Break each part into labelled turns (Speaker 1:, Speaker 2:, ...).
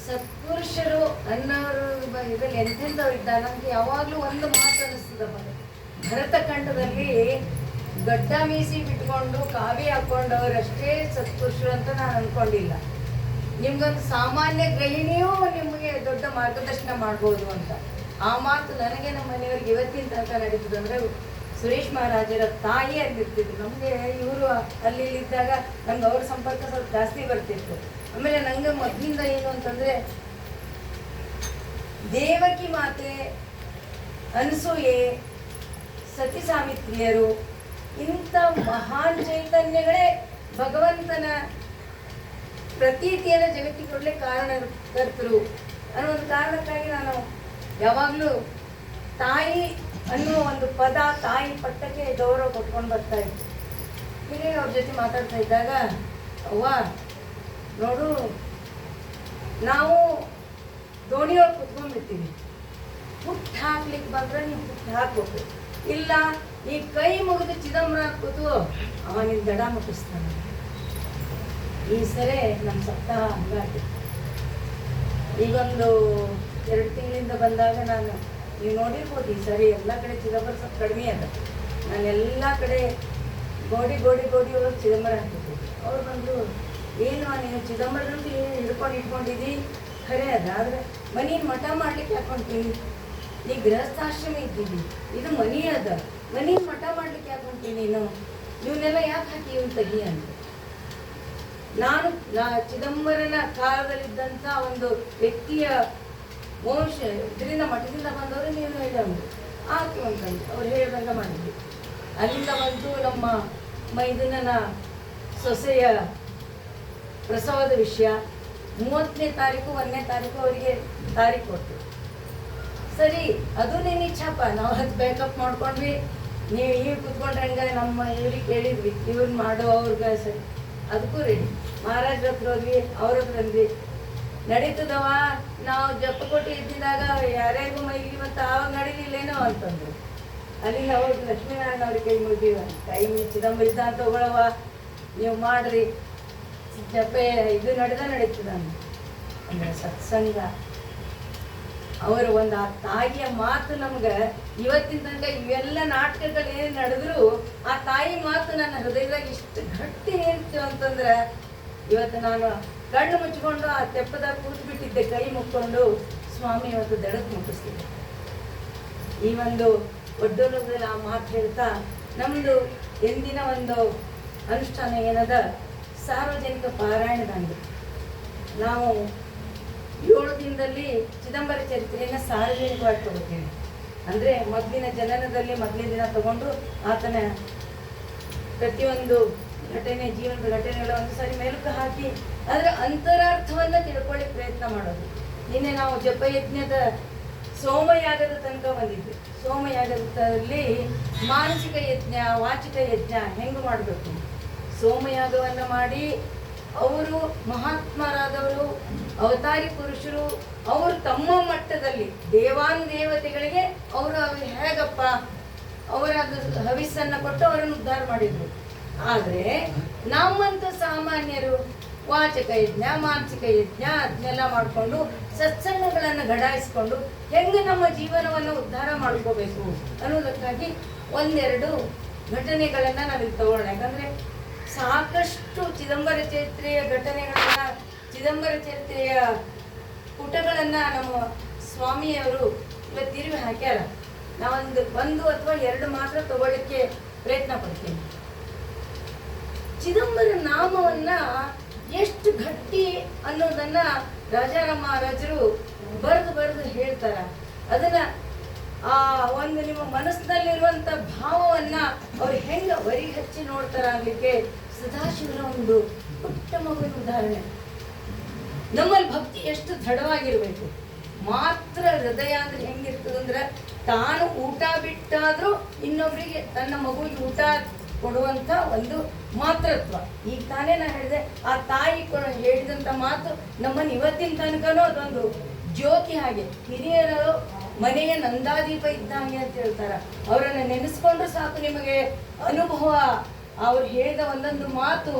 Speaker 1: ಸತ್ಪುರುಷರು ಅನ್ನೋರು ಇದರಲ್ಲಿ ಎಂತೆಂಥವ್ರು ಇದ್ದಾರೆ. ನಮ್ಗೆ ಯಾವಾಗಲೂ ಒಂದು ಮಾತು ಅನಿಸ್ತದಪ್ಪ, ಭರತಖಂಡದಲ್ಲಿ ಗಡ್ಡ ಮೀಸಿ ಬಿಟ್ಕೊಂಡು ಕಾವಿ ಹಾಕೊಂಡವರಷ್ಟೇ ಸತ್ಪುರುಷರು ಅಂತ ನಾನು ಅನ್ಕೊಂಡಿಲ್ಲ. ನಿಮ್ಗೊಂದು ಸಾಮಾನ್ಯ ಗೃಹಿಣಿಯೂ ನಿಮಗೆ ದೊಡ್ಡ ಮಾರ್ಗದರ್ಶನ ಮಾಡ್ಬೋದು ಅಂತ ಆ ಮಾತು ನನಗೆ ನಮ್ಮ ಮನೆಯವ್ರಿಗೆ ಇವತ್ತಿನ ತನಕ ನಡೀತದೆ. ಅಂದರೆ ಸುರೇಶ್ ಮಹಾರಾಜರ ತಾಯಿ ಆಗಿರ್ತಿದ್ರು. ನಮಗೆ ಇವರು ಅಲ್ಲಿ ಇದ್ದಾಗ ನಮ್ಗೆ ಅವ್ರ ಸಂಪರ್ಕ ಸ್ವಲ್ಪ ಜಾಸ್ತಿ ಬರ್ತಿತ್ತು. ಆಮೇಲೆ ನಂಗೆ ಮೊದಲಿಂದ ಏನು ಅಂತಂದರೆ ದೇವಕಿ ಮಾತೆ, ಅನಸೂಯೆ, ಸತಿ ಸಾವಿತ್ರಿಯರು ಇಂಥ ಮಹಾನ್ ಚೈತನ್ಯಗಳೇ ಭಗವಂತನ ಪ್ರತೀತಿಯನ್ನು ಜಗತ್ತಿಗೆ ಕೊಡ್ಲಿಕ್ಕೆ ಕಾರಣಕರ್ತರು ಅನ್ನೋ ಒಂದು ಕಾರಣಕ್ಕಾಗಿ ನಾನು ಯಾವಾಗಲೂ ತಾಯಿ ಅನ್ನುವ ಒಂದು ಪದ, ತಾಯಿ ಪಟ್ಟಕ್ಕೆ ಗೌರವ ಕೊಟ್ಕೊಂಡು ಬರ್ತಾ ಇದ್ದೆ. ಹೀಗೆ ಅವ್ರ ಜೊತೆ ಮಾತಾಡ್ತಾ ಇದ್ದಾಗ, ಅವ್ವ ನೋಡು, ನಾವು ದೋಣಿಯೊಳಗೆ ಕುತ್ಕೊಂಡ್ಬಿಡ್ತೀವಿ, ಹುಟ್ಟು ಹಾಕ್ಲಿಕ್ಕೆ ಬಂದ್ರೆ ನೀವು ಹುಟ್ಟು ಹಾಕ್ಬೇಕು, ಇಲ್ಲ ಈ ಕೈ ಮುಗಿದು ಚಿದಂಬರ ಕೂತು ಅವನಿಗೆ ದಡ ಮುಟ್ಟಿಸ್ತಾನೆ. ಈ ಸರಿ ನಮ್ಮ ಸಪ್ತಾಹ ಹಂಗಾಗಿತ್ತು. ಈಗೊಂದು 2 ತಿಂಗಳಿಂದ ಬಂದಾಗ ನಾನು, ನೀವು ನೋಡಿರ್ಬೋದು, ಈ ಸರಿ ಎಲ್ಲ ಕಡೆ ಚಿದಂಬರ ಸ್ವಲ್ಪ ಕಡಿಮೆ ಅದ. ನಾನು ಎಲ್ಲ ಕಡೆ ಗೋಡಿ ಹೋಗಿ ಚಿದಂಬರ ಹಾಕಿದ್ದೆ. ಅವ್ರು ಬಂದರು, ಏನು ನೀನು ಚಿದಂಬರದಲ್ಲಿ ಇಟ್ಕೊಂಡಿದ್ದೀ ಖರೆ ಅದ, ಆದರೆ ಮನೇನ ಮಠ ಮಾಡ್ಲಿಕ್ಕೆ ಹಾಕೊಂತೀನಿ, ನೀ ಗೃಹಸ್ಥಾಶ್ರಮ ಇದ್ದೀವಿ, ಇದು ಮನಿ ಅದ, ಮನೇನ ಮಠ ಮಾಡ್ಲಿಕ್ಕೆ ಹಾಕೊಂತೀನಿ, ನೀನು ಇವನ್ನೆಲ್ಲ ಯಾಕೆ ಹಾಕಿ ಇವ್ನು ತೆಗಿ ಅಂತ. ನಾನು ಚಿದಂಬರನ ಕಾಲದಲ್ಲಿದ್ದಂಥ ಒಂದು ವ್ಯಕ್ತಿಯ ವಂಶ ಇದರಿಂದ ಮಠದಿಂದ ಬಂದವರು ನೀವು ಹೇಳಿದ್ರು ಆಕೆ ಅಂತಂದು ಅವ್ರು ಹೇಳ್ದಂಗೆ ಮಾಡಿದ್ವಿ. ಅಲ್ಲಿಂದ ಬಂದು ನಮ್ಮ ಮೈದುನನ ಸೊಸೆಯ ಪ್ರಸವದ ವಿಷಯ 30ನೇ ತಾರೀಕು 1ನೇ ತಾರೀಕು ಅವರಿಗೆ ತಾರೀಕು ಕೊಟ್ಟು, ಸರಿ ಅದು ನಿನ್ನ ಇಚ್ಛಾಪ, ನಾವು ಅದು ಬ್ಯಾಕಪ್ ಮಾಡ್ಕೊಂಡ್ವಿ, ನೀವು ಈಗ ಕುತ್ಕೊಂಡ್ರೆ ಹಂಗೆ ನಮ್ಮ ಇವ್ರಿಗೆ ಕೇಳಿದ್ವಿ, ಇವ್ರನ್ನ ಮಾಡೋ ಅವ್ರಿಗೆ ಸರಿ ಅದಕ್ಕೂ ರೆಡಿ. ಮಹಾರಾಜ್ರ ಹತ್ರ ಹೋದ್ವಿ, ಅವ್ರ ಹತ್ರ ಅಂದ್ವಿ, ನಡೀತದವ, ನಾವು ಜಪ್ಪ ಕೊಟ್ಟು ಇದ್ದಿದ್ದಾಗ ಯಾರ್ಯಾರಿಗೂ ಮೈಲಿ ಮತ್ತು ಆವಾಗ ನಡೀಲಿಲ್ಲೇನೋ ಅಂತಂದ್ರು. ಅಲ್ಲಿಂದ ಹೋಗಿ ಲಕ್ಷ್ಮೀನಾರಾಯಣ ಅವ್ರಿಗೆ ಕೈ ಮುಗಿದೀವ, ಕೈ ಚಿದಂಬರ ಇದ್ದ ಅಂತ ತಗೊಳವ, ನೀವು ಮಾಡ್ರಿ, ಜಪೆ ಇದು ನಡೀತದ ಅಂದರೆ ಸತ್ಸಂಗ. ಅವರ ಒಂದು ಆ ತಾಯಿಯ ಮಾತು ನಮ್ಗೆ ಇವತ್ತಿನ ತನಕ ಇವೆಲ್ಲ ನಾಟಕಗಳು ಏನು ನಡೆದ್ರು ಆ ತಾಯಿ ಮಾತು ನನ್ನ ಹೃದಯದಾಗ ಇಷ್ಟು ಗಟ್ಟಿ ನಿಂತು ಅಂತಂದ್ರೆ, ಇವತ್ತು ನಾನು ಕಣ್ಣು ಮುಚ್ಕೊಂಡು ಆ ತೆಪ್ಪದಾಗ ಕೂತ್ಬಿಟ್ಟಿದ್ದೆ, ಕೈ ಮುಕ್ಕೊಂಡು ಸ್ವಾಮಿ ಇವತ್ತು ದಡಕ್ಕೆ ಮುಟ್ಟಿಸ್ತಿದ್ದೆ. ಈ ಒಂದು ಒಡ್ಡೋಲದಲ್ಲಿ ಆ ಮಾತು ಹೇಳ್ತಾ ನಮ್ಮದು ಎಂದಿನ ಒಂದು ಅನುಷ್ಠಾನ ಏನದ, ಸಾರ್ವಜನಿಕ ಪಾರಾಯಣದಂದು ನಾವು 7 ದಿನದಲ್ಲಿ ಚಿದಂಬರ ಚರಿತ್ರೆಯನ್ನು ಸಾರ್ವಜನಿಕವಾಗಿ ತಗೋತೀವಿ. ಅಂದರೆ ಮೊದಲಿನ ಜನನದಲ್ಲಿ ಮೊದಲನೇ ದಿನ ತಗೊಂಡು ಆತನ ಪ್ರತಿಯೊಂದು ಘಟನೆ, ಜೀವನದ ಘಟನೆಗಳ ಒಂದು ಸಾರಿ ಮೇಲುಕು ಹಾಕಿ ಅದರ ಅಂತರಾರ್ಥವನ್ನು ತಿಳ್ಕೊಳ್ಳಿಕ್ಕೆ ಪ್ರಯತ್ನ ಮಾಡೋದು. ನಿನ್ನೆ ನಾವು ಜಪಯಜ್ಞದ ಸೋಮಯಾಗದ ತನಕ ಬಂದಿದ್ವಿ. ಸೋಮಯಾಗದಲ್ಲಿ ಮಾನಸಿಕ ಯಜ್ಞ, ವಾಚಿಕ ಯಜ್ಞ ಹೆಂಗೆ ಮಾಡಬೇಕು, ಸೋಮಯಾಗವನ್ನು ಮಾಡಿ ಅವರು ಮಹಾತ್ಮರಾದವರು, ಅವತಾರಿ ಪುರುಷರು, ಅವರು ತಮ್ಮ ಮಟ್ಟದಲ್ಲಿ ದೇವಾನುದೇವತೆಗಳಿಗೆ ಅವರು ಹೇಗಪ್ಪ ಅವರ ಹವಿಸ್ಸನ್ನು ಕೊಟ್ಟು ಅವರನ್ನು ಉದ್ಧಾರ ಮಾಡಿದ್ರು. ಆದರೆ ನಮ್ಮಂತೂ ಸಾಮಾನ್ಯರು ವಾಚಕ ಯಜ್ಞ, ಮಾನಸಿಕ ಯಜ್ಞ ಅದನ್ನೆಲ್ಲ ಮಾಡಿಕೊಂಡು ಸತ್ಸಂಗಗಳನ್ನು ಗಡಾಯಿಸ್ಕೊಂಡು ಹೆಂಗೆ ನಮ್ಮ ಜೀವನವನ್ನು ಉದ್ಧಾರ ಮಾಡ್ಕೋಬೇಕು ಅನ್ನೋದಕ್ಕಾಗಿ 1-2 ಘಟನೆಗಳನ್ನು ನಾವಿಲ್ಲಿ ತಗೊಳ್ಳೋಣ. ಯಾಕಂದರೆ ಸಾಕಷ್ಟು ಚಿದಂಬರ ಚರಿತ್ರೆಯ ಘಟನೆಗಳನ್ನು, ಚಿದಂಬರ ಚರಿತ್ರೆಯ ಪುಟಗಳನ್ನು ನಮ್ಮ ಸ್ವಾಮಿಯವರು ಇವತ್ತು ತಿರುವಿ ಹಾಕ್ಯಾರ. ನಾವೊಂದು 1 ಅಥವಾ 2 ಮಾತ್ರ ತಗೊಳ್ಳಿಕ್ಕೆ ಪ್ರಯತ್ನ ಪಡ್ತೀನಿ. ಚಿದಂಬರ ನಾಮವನ್ನ ಎಷ್ಟು ಗಟ್ಟಿ ಅನ್ನೋದನ್ನ ರಾಜಾರಾಮ ಮಹಾರಾಜರು ಬರೆದು ಹೇಳ್ತಾರ. ಅದನ್ನ ಆ ಒಂದು ನಿಮ್ಮ ಮನಸ್ಸಿನಲ್ಲಿರುವಂತ ಭಾವವನ್ನ ಅವ್ರು ಹೆಂಗ ಬರಿ ಹಚ್ಚಿ ನೋಡ್ತಾರ ಆಗ್ಲಿಕ್ಕೆ ಸದಾಶಿವನ ಒಂದು ಪುಟ್ಟ ಮಗುವಿನ ಉದಾಹರಣೆ. ನಮ್ಮಲ್ಲಿ ಭಕ್ತಿ ಎಷ್ಟು ದೃಢವಾಗಿರ್ಬೇಕು, ಮಾತ್ರ ಹೃದಯ ಅಂದ್ರೆ ಹೆಂಗಿರ್ತದಂದ್ರೆ ತಾನು ಊಟ ಬಿಟ್ಟಾದ್ರೂ ಇನ್ನೊಬ್ರಿಗೆ ತನ್ನ ಮಗುವಿಗೆ ಊಟ ಕೊಡುವಂತ ಒಂದು ಮಾತೃತ್ವ. ಈಗ ತಾನೇ ನಾನು ಹೇಳಿದೆ, ಆ ತಾಯಿ ಹೇಳಿದಂತ ಮಾತು ನಮ್ಮನ್ನು ಇವತ್ತಿನ ತನಕನೂ ಅದೊಂದು ಜ್ಯೋತಿ ಹಾಗೆ. ಹಿರಿಯರು ಮನೆಯ ನಂದಾದೀಪ ಇದ್ದಂಗೆ ಅಂತ ಹೇಳ್ತಾರ. ಅವರನ್ನು ನೆನೆಸ್ಕೊಂಡ್ರು ಸಾಕು ನಿಮಗೆ ಅನುಭವ. ಅವ್ರು ಹೇಳಿದ ಒಂದೊಂದು ಮಾತು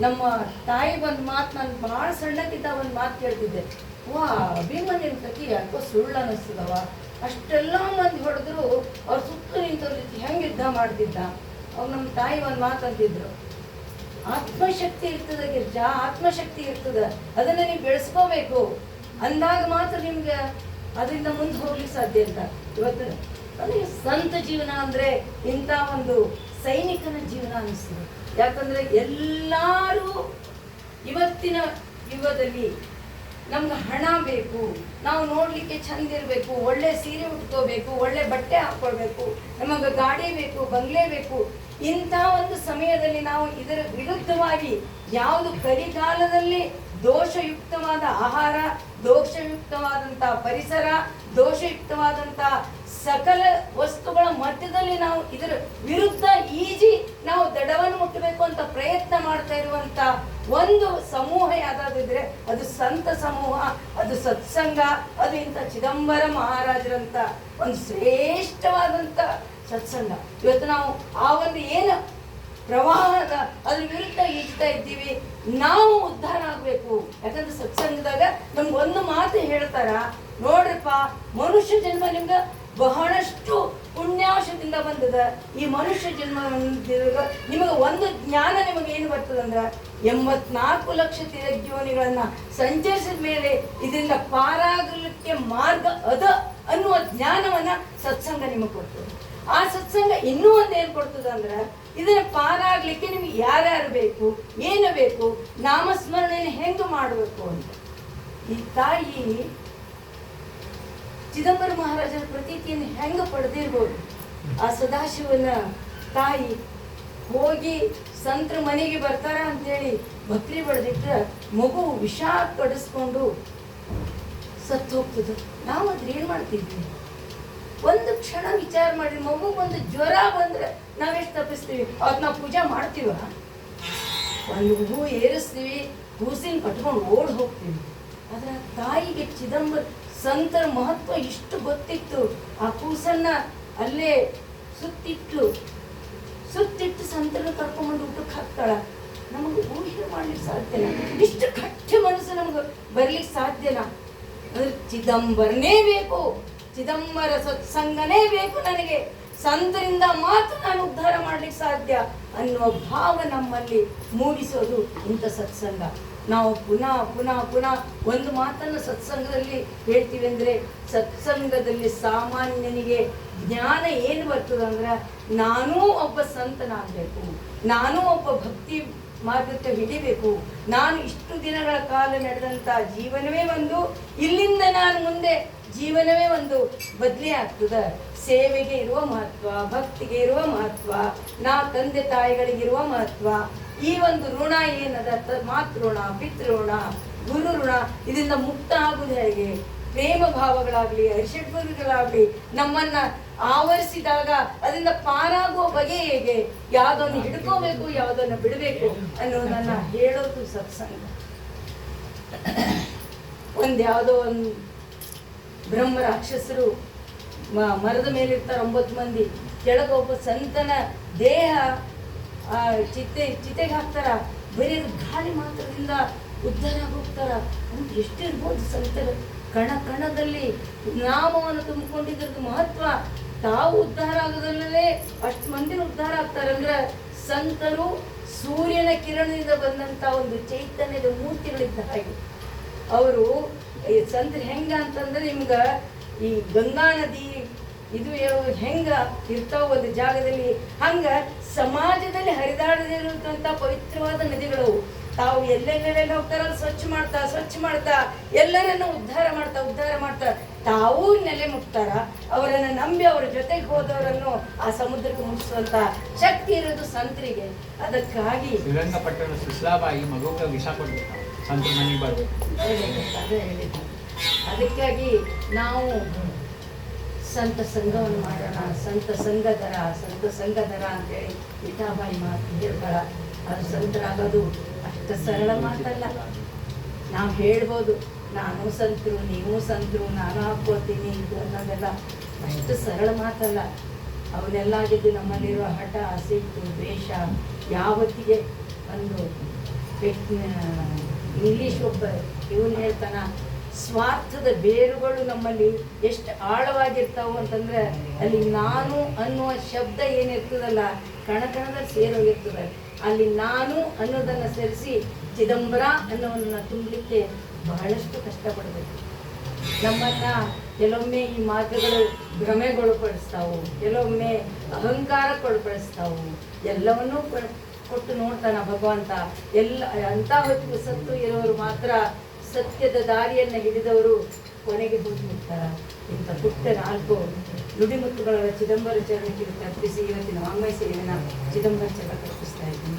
Speaker 1: ನಮ್ಮ ತಾಯಿ ಒಂದು ಮಾತು, ನಾನು ಭಾಳ ಸಣ್ಣಕ್ಕಿದ್ದ ಒಂದು ಮಾತು ಕೇಳ್ತಿದ್ದೆ, ವಾ ಅಭಿಮನ್ಯನ ಕಥೆ ಯಾಕೋ ಸುಳ್ಳು ಅನ್ನಿಸ್ತದವ, ಅಷ್ಟೆಲ್ಲ ಮಂದಿ ಹೊಡೆದ್ರು ಅವ್ರ ಸುತ್ತ ನಿಂತವ್ರ ಜೊತೆ ಹೆಂಗೆ ಯುದ್ಧ ಮಾಡ್ತಿದ್ದ. ಅವ್ರು ನಮ್ಮ ತಾಯಿ ಒಂದು ಮಾತು ಅಂತಿದ್ರು, ಆತ್ಮಶಕ್ತಿ ಇರ್ತದೆ ಗಿರ್ಜಾ, ಆತ್ಮಶಕ್ತಿ ಇರ್ತದೆ, ಅದನ್ನು ನೀವು ಬೆಳೆಸ್ಕೋಬೇಕು, ಅಂದಾಗ ಮಾತ್ರ ನಿಮ್ಗೆ ಅದರಿಂದ ಮುಂದೆ ಹೋಗ್ಲಿಕ್ಕೆ ಸಾಧ್ಯ ಅಂತ. ಇವತ್ತು ನನಗೆ ಸಂತ ಜೀವನ ಅಂದರೆ ಇಂಥ ಒಂದು ಸೈನಿಕನ ಜೀವನ ಅನ್ನಿಸ್ತದೆ. ಯಾಕಂದರೆ ಎಲ್ಲರೂ ಇವತ್ತಿನ ಯುಗದಲ್ಲಿ ನಮ್ಗೆ ಹಣ ಬೇಕು, ನಾವು ನೋಡಲಿಕ್ಕೆ ಚಂದ ಇರಬೇಕು, ಒಳ್ಳೆ ಸೀರೆ ಉಟ್ಕೋಬೇಕು, ಒಳ್ಳೆ ಬಟ್ಟೆ ಹಾಕ್ಕೊಳ್ಬೇಕು, ನಮಗೆ ಗಾಡಿ ಬೇಕು, ಬಂಗ್ಲೆ ಬೇಕು. ಇಂಥ ಒಂದು ಸಮಯದಲ್ಲಿ ನಾವು ಇದರ ವಿರುದ್ಧವಾಗಿ ಯಾವುದು ಕಲಿಕಾಲದಲ್ಲಿ ದೋಷಯುಕ್ತವಾದ ಆಹಾರ, ದೋಷಯುಕ್ತವಾದಂಥ ಪರಿಸರ, ದೋಷಯುಕ್ತವಾದಂಥ ಸಕಲ ವಸ್ತುಗಳ ಮಧ್ಯದಲ್ಲಿ ನಾವು ಇದರ ವಿರುದ್ಧ ಈಜಿ ನಾವು ದಡವನ್ನು ಮುಟ್ಟಬೇಕು ಅಂತ ಪ್ರಯತ್ನ ಮಾಡ್ತಾ ಇರುವಂತ ಒಂದು ಸಮೂಹ ಯಾವ್ದಾದಿದ್ರೆ ಅದು ಸಂತ ಸಮೂಹ, ಅದು ಸತ್ಸಂಗ, ಅದು ಇಂಥ ಚಿದಂಬರ ಮಹಾರಾಜರಂತ ಒಂದು ಶ್ರೇಷ್ಠವಾದಂಥ ಸತ್ಸಂಗ. ಇವತ್ತು ನಾವು ಆ ಒಂದು ಏನು ಪ್ರವಾಹದ ಅದ್ರ ವಿರುದ್ಧ ಈಜ್ತಾ ಇದ್ದೀವಿ, ನಾವು ಉದ್ಧಾರ ಆಗ್ಬೇಕು. ಯಾಕಂದ್ರೆ ಸತ್ಸಂಗದಾಗ ನಮ್ಗೆ ಒಂದು ಮಾತು ಹೇಳ್ತಾರ, ನೋಡ್ರಪ್ಪ ಮನುಷ್ಯ ಜನ್ಮ ನಿಮ್ಗೆ ಬಹಳಷ್ಟು ಪುಣ್ಯಾಶದಿಂದ ಬಂದದ. ಈ ಮನುಷ್ಯ ಜನ್ಮ ನಿಮಗೆ ಒಂದು ಜ್ಞಾನ ನಿಮಗೆ ಏನು ಬರ್ತದಂದ್ರೆ 84 ಲಕ್ಷ ತಿರಜ್ಯೋನಿಗಳನ್ನ ಸಂಚರಿಸಿದ ಮೇಲೆ ಇದರಿಂದ ಪಾರಾಗಲಿಕ್ಕೆ ಮಾರ್ಗ ಅದ ಅನ್ನುವ ಜ್ಞಾನವನ್ನ ಸತ್ಸಂಗ ನಿಮಗೆ ಕೊಡ್ತದೆ. ಆ ಸತ್ಸಂಗ ಇನ್ನೂ ಒಂದು ಏನು ಕೊಡ್ತದ ಅಂದ್ರೆ ಇದನ್ನ ಪಾರಾಗ್ಲಿಕ್ಕೆ ನಿಮ್ಗೆ ಯಾರ್ಯಾರು ಬೇಕು, ಏನು ಬೇಕು, ನಾಮಸ್ಮರಣೆಯನ್ನು ಹೆಂಗೆ ಮಾಡಬೇಕು ಅಂತ. ಈ ತಾಯಿ ಚಿದಂಬರ ಮಹಾರಾಜರ ಪ್ರತೀತಿಯನ್ನು ಹೆಂಗೆ ಪಡೆದಿರ್ಬೋದು. ಆ ಸದಾಶಿವನ ತಾಯಿ ಹೋಗಿ ಸಂತರ ಮನೆಗೆ ಬರ್ತಾರ ಅಂತೇಳಿ ಭಕ್ತಿ ಬಡ್ದಿಟ್ರೆ ಮಗು ವಿಷ ಕಡಿಸ್ಕೊಂಡು ಸತ್ತು ಹೋಗ್ತದೆ. ನಾವು ಅದ್ರ ಏನು ಮಾಡ್ತಿದ್ವಿ? ಒಂದು ಕ್ಷಣ ವಿಚಾರ ಮಾಡಿ, ಮಗು ಒಂದು ಜ್ವರ ಬಂದ್ರೆ ನಾವೆಷ್ಟು ತಪ್ಪಿಸ್ತೀವಿ? ಅವತ್ತು ನಾವು ಪೂಜೆ ಮಾಡ್ತೀವ, ಒಂದು ಹೂ ಏರಿಸ್ತೀವಿ, ಕೂಸಿನ ಕಟ್ಕೊಂಡು ಓಡ್ ಹೋಗ್ತೀವಿ. ಆದ್ರೆ ತಾಯಿಗೆ ಚಿದಂಬರ ಸಂತರ ಮಹತ್ವ ಇಷ್ಟು ಗೊತ್ತಿತ್ತು. ಆ ಕೂಸನ್ನ ಅಲ್ಲೇ ಸುತ್ತಿಟ್ಟು ಸಂತರನ್ನ ಕರ್ಕೊಂಡ್ಬಂದು ಊಟಕ್ಕೆ ಹಾಕ್ತಾಳ. ನಮಗೆ ಊಹೆ ಮಾಡ್ಲಿಕ್ಕೆ ಸಾಧ್ಯನಾ? ಇಷ್ಟು ಗಟ್ಟಿ ಮನಸ್ಸು ನಮಗೆ ಬರ್ಲಿಕ್ಕೆ ಸಾಧ್ಯನಾ? ಅಂದ್ರೆ ಚಿದಂಬರನೇ ಬೇಕು, ಚಿದಂಬರ ಸತ್ಸಂಗನೇ ಬೇಕು ನನಗೆ, ಸಂತರಿಂದ ಮಾತ್ರ ನಾನು ಉದ್ಧಾರ ಮಾಡ್ಲಿಕ್ಕೆ ಸಾಧ್ಯ ಅನ್ನುವ ಭಾವ ನಮ್ಮಲ್ಲಿ ಮೂಡಿಸೋದು ಇಂಥ ಸತ್ಸಂಗ. ನಾವು ಪುನಃ ಪುನಃ ಪುನಃ ಒಂದು ಮಾತನ್ನು ಸತ್ಸಂಗದಲ್ಲಿ ಹೇಳ್ತೀವಿ ಅಂದರೆ, ಸತ್ಸಂಗದಲ್ಲಿ ಸಾಮಾನ್ಯನಿಗೆ ಜ್ಞಾನ ಏನು ಬರ್ತದಂದ್ರೆ, ನಾನೂ ಒಬ್ಬ ಸಂತನಾಗಬೇಕು, ನಾನೂ ಒಬ್ಬ ಭಕ್ತಿ ಮಾರ್ಗಕ್ಕೆ ಹಿಡಿಬೇಕು, ನಾನು ಇಷ್ಟು ದಿನಗಳ ಕಾಲ ನಡೆದಂಥ ಜೀವನವೇ ಒಂದು, ಇಲ್ಲಿಂದ ನಾನು ಮುಂದೆ ಜೀವನವೇ ಒಂದು ಬದಲಿ ಆಗ್ತದೆ. ಸೇವೆಗೆ ಇರುವ ಮಹತ್ವ, ಭಕ್ತಿಗೆ ಇರುವ ಮಹತ್ವ, ನಾ ತಂದೆ ತಾಯಿಗಳಿಗಿರುವ ಮಹತ್ವ, ಈ ಒಂದು ಋಣ ಏನದ, ಮಾತೃಋಣ, ಪಿತೃಋಣ, ಗುರು ಋಣ, ಇದರಿಂದ ಮುಕ್ತ ಆಗುವುದು ಹೇಗೆ? ಪ್ರೇಮ ಭಾವಗಳಾಗ್ಲಿ, ಅರಿಷಡ್ವರ್ಗಗಳಾಗ್ಲಿ ನಮ್ಮನ್ನ ಆವರಿಸಿದಾಗ ಅದರಿಂದ ಪಾರಾಗುವ ಬಗೆ ಹೇಗೆ? ಯಾವುದನ್ನು ಹಿಡ್ಕೋಬೇಕು, ಯಾವುದನ್ನು ಬಿಡಬೇಕು ಅನ್ನೋದನ್ನ ಹೇಳೋದು ಸತ್ಸಂಗ. ಯಾವುದೋ ಒಂದು ಬ್ರಹ್ಮ ರಾಕ್ಷಸರು ಮರದ ಮೇಲಿರ್ತಾರೆ 9 ಮಂದಿ, ಕೆಳಗೆ ಒಬ್ಬ ಸಂತನ ದೇಹ ಚಿತೆಗೆ ಹಾಕ್ತಾರ, ಬರೀ ಗಾಳಿ ಮಾತ್ರದಿಂದ ಉದ್ಧಾರ ಹೋಗ್ತಾರ ಅಂತ. ಎಷ್ಟಿರ್ಬೋದು ಸಂತರು ಕಣ ಕಣದಲ್ಲಿ ನಾಮವನ್ನು ತುಂಬಿಕೊಂಡಿದ್ರದ್ದು ಮಹತ್ವ. ತಾವು ಉದ್ಧಾರ ಆಗೋದಲ್ಲೇ ಅಷ್ಟು ಮಂದಿನ ಉದ್ಧಾರ ಆಗ್ತಾರಂದ್ರೆ ಸಂತರು ಸೂರ್ಯನ ಕಿರಣದಿಂದ ಬಂದಂತ ಒಂದು ಚೈತನ್ಯದ ಮೂರ್ತಿಗಳಿದ್ದ ಹಾಗೆ ಅವರು. ಸಂತರು ಹೆಂಗ ಅಂತಂದ್ರೆ, ನಿಮ್ಗ ಈ ಗಂಗಾ ನದಿ ಇದು ಹೆಂಗ ಇರ್ತಾವ ಒಂದು ಜಾಗದಲ್ಲಿ, ಹಂಗ ಸಮಾಜದಲ್ಲಿ ಹರಿದಾಡದಿರುವಂತ ಪವಿತ್ರವಾದ ನದಿಗಳು. ತಾವು ಎಲ್ಲೆಲ್ಲೆಲ್ಲ ಹೋಗ್ತಾರಲ್ಲ ಸ್ವಚ್ಛ ಮಾಡ್ತಾ ಎಲ್ಲರನ್ನು ಉದ್ಧಾರ ಮಾಡ್ತಾ ತಾವೂ ನೆಲೆ ಮುಟ್ತಾರ. ಅವರನ್ನು ನಂಬಿ ಅವರ ಜೊತೆಗೆ ಹೋದವರನ್ನು ಆ ಸಮುದ್ರಕ್ಕೆ ಮುಟ್ಟಿಸುವಂತ ಶಕ್ತಿ ಇರೋದು ಸಂತರಿಗೆ. ಅದಕ್ಕಾಗಿ
Speaker 2: ಶ್ರೀರಂಗಪಟ್ಟಣ ಸುಸ್ಲಾಬಾಯಿ ಮಗುಗೆ ವಿಷ ಕೊಡ್ಬೇಕು, ಸಂತರ ಮನೆಗೆ ಬರ್ಬೇಕು.
Speaker 1: ಅದೇ ಹೇಳಿದ್ದು. ಅದಕ್ಕಾಗಿ ನಾವು ಸಂತ ಸಂಘವನ್ನು ಮಾಡೋಣ, ಸಂತ ಸಂಘದರ ಅಂತೇಳಿ ವಿಠಾಬಾಯಿ ಮಾತು ಹೇಳ್ತಾಳ. ಅದು ಸಂತರಾಗೋದು ಅಷ್ಟು ಸರಳ ಮಾತಲ್ಲ. ನಾವು ಹೇಳ್ಬೋದು, ನಾನು ಸಂತರು, ನೀವು ಸಂತರು, ನಾನು ಹಾಕ್ಕೋತೀನಿ ಇದು ಅನ್ನೋದೆಲ್ಲ ಅಷ್ಟು ಸರಳ ಮಾತಲ್ಲ. ಅವನ್ನೆಲ್ಲಾಗಿದ್ದು ನಮ್ಮಲ್ಲಿರುವ ಹಠ, ಸಿಟ್ಟು, ದ್ವೇಷ ಯಾವತ್ತಿಗೆ ಒಂದು ಇಂಗ್ಲೀಷ್ ಒಬ್ಬ ಇವನು ಹೇಳ್ತಾನ, ಸ್ವಾರ್ಥದ ಬೇರುಗಳು ನಮ್ಮಲ್ಲಿ ಎಷ್ಟು ಆಳವಾಗಿರ್ತಾವು ಅಂತಂದ್ರೆ ಅಲ್ಲಿ ನಾನು ಅನ್ನುವ ಶಬ್ದ ಏನಿರ್ತದಲ್ಲ ಕಣಕಣದಲ್ಲಿ ಸೇರೋಗಿರ್ತದೆ. ಅಲ್ಲಿ ನಾನು ಅನ್ನೋದನ್ನು ಸೇರಿಸಿ ಚಿದಂಬರ ಅನ್ನೋದನ್ನ ತುಂಬಲಿಕ್ಕೆ ಬಹಳಷ್ಟು ಕಷ್ಟಪಡಬೇಕು. ನಮ್ಮನ್ನ ಕೆಲವೊಮ್ಮೆ ಈ ಮಾರ್ಗಗಳು ಭ್ರಮೆಗೊಳಪಡಿಸ್ತಾವು, ಕೆಲವೊಮ್ಮೆ ಅಹಂಕಾರಕ್ಕೊಳಪಡಿಸ್ತಾವು. ಎಲ್ಲವನ್ನೂ ಕೊಟ್ಟು ನೋಡ್ತಾನ ಭಗವಂತ. ಎಲ್ಲ ಅಂಥ ಹೊತ್ತಿಗೆ ಸತ್ತು ಇರೋರು ಮಾತ್ರ, ಸತ್ಯದ ದಾರಿಯನ್ನು ಹಿಡಿದವರು ಕೊನೆಗೆ ಹೋಗಿ ಮುಟ್ತಾರ. ಇಂಥ ಪುಟ್ಟ 4 ನುಡಿಮುತ್ತುಗಳ ಚಿದಂಬರ ಚರಣಕ್ಕೆ ಅರ್ಪಿಸಿ ಇವತ್ತಿನ ವಾಂಗ್ಮಯ ಸೇವೆಯನ್ನು ಚಿದಂಬರ ಚರಣ ಅರ್ಪಿಸ್ತಾ ಇದ್ದೀನಿ.